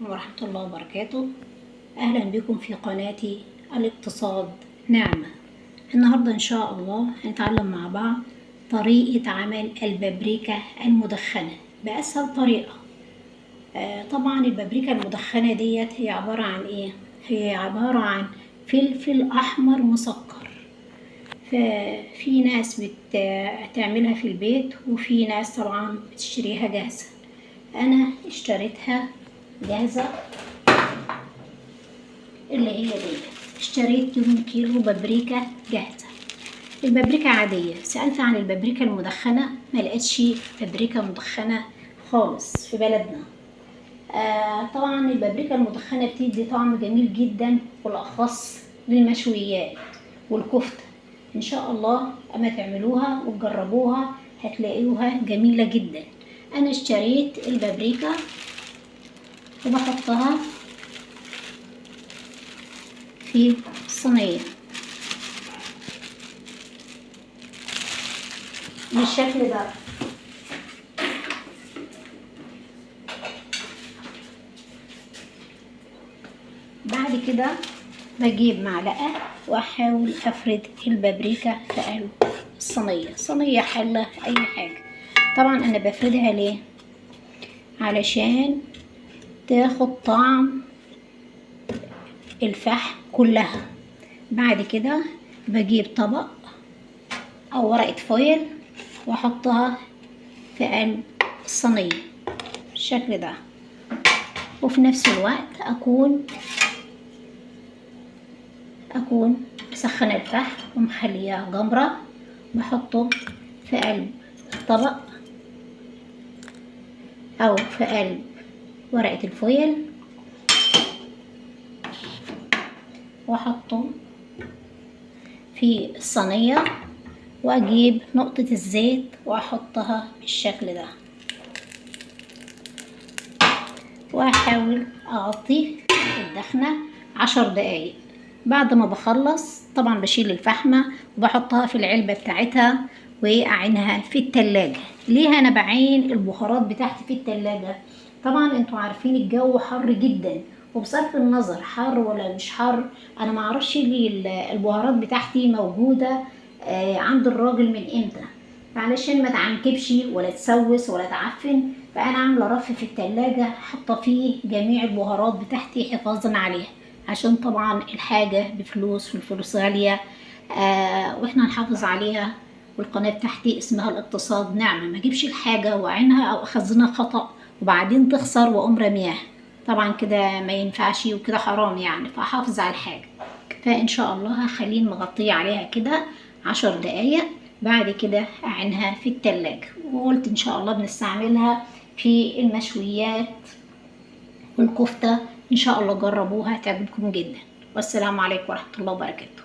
ورحمة الله وبركاته. أهلا بكم في قناتي الاقتصاد نعمة. النهاردة إن شاء الله هنتعلم مع بعض طريقة عمل البابريكا المدخنة بأسهل طريقة. طبعا البابريكا المدخنة ديت هي عبارة عن إيه؟ هي عبارة عن فلفل أحمر مسكر. ففي ناس بتعملها في البيت وفي ناس طبعا بتشتريها جاهزة. أنا اشتريتها جاهزة اللي هي دي. اشتريت 2 كيلو بابريكا جاهزة. البابريكا عادية. سألت عن البابريكا المدخنة ما لقيتش بابريكا مدخنة خالص في بلدنا. طبعا البابريكا المدخنة بتدي طعم جميل جدا، والأخص للمشويات والكفتة. ان شاء الله اما تعملوها وتجربوها هتلاقيوها جميلة جدا. انا اشتريت البابريكا وبحطها في الصينية بالشكل ده. بعد كده بجيب معلقة واحاول افرد البابريكا في قلب الصينية، صينية، حلة، اي حاجة. طبعا انا بفردها ليه؟ علشان تاخد طعم الفحم كلها. بعد كده بجيب طبق او ورقة فويل واحطها في قلب الصينية بالشكل ده، وفي نفس الوقت اكون مسخنة الفحم ومخلياه جمرة. بحطه في قلب الطبق او في قلب ورقة الفويل واحطه في الصينية، واجيب نقطة الزيت واحطها بالشكل ده، واحاول اغطيه الدخنة 10 دقايق. بعد ما بخلص طبعا بشيل الفحمة وبحطها في العلبة بتاعتها واعينها في التلاجة. ليه انا بعين البهارات بتاعتي في التلاجة؟ طبعا انتوا عارفين الجو حر جدا، وبصرف النظر حر ولا مش حر انا معرفش ليه البهارات بتاعتي موجودة عند الراجل من امتى، علشان ما تعنكبش ولا تسوس ولا تعفن. فانا عامله رف في التلاجة حاطه فيه جميع البهارات بتاعتي حفاظا عليها، عشان طبعا الحاجه بفلوس والفلوس غاليه. واحنا نحافظ عليها. والقناه بتاعتي اسمها الاقتصاد نعمه، ما اجيبش الحاجه واعينها او اخزنها خطا وبعدين تخسر واقوم رمياها. طبعا كده ما ينفعش وكده حرام يعني، فاحافظ على الحاجه. فان شاء الله هخليه مغطيه عليها كده 10 دقايق. بعد كده اعينها في التلاجة، وقلت ان شاء الله بنستعملها في المشويات والكفتة. ان شاء الله جربوها تعجبكم جدا. والسلام عليكم ورحمة الله وبركاته.